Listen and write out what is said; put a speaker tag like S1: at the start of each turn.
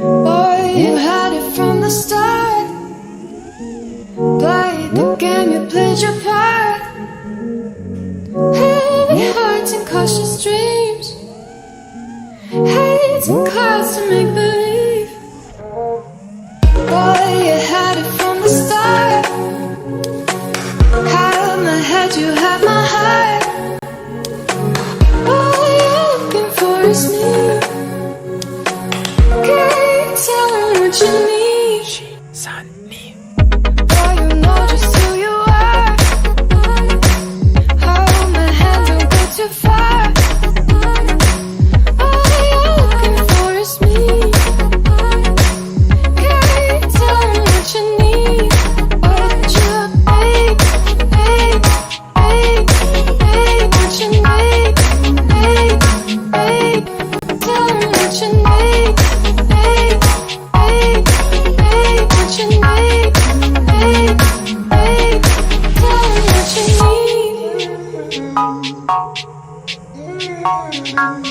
S1: Boy, you had it from the start. Played the game, you played your part. Heavy hearts and cautious dreams. Hates and clouds to make believe. Boy, you had it from the start. Had my head, you had my heart. All you're looking for is me. Can't tell them what you need. Boy, you know just who you are. Hold my hand, don't go too far. All you're looking for is me. Can't tell them what you need. What you need, babe, babe, babe, what you need, babe, babe. Tell them what you need, babe, babe, babe, what you need, babe, babe. Tell them what you need.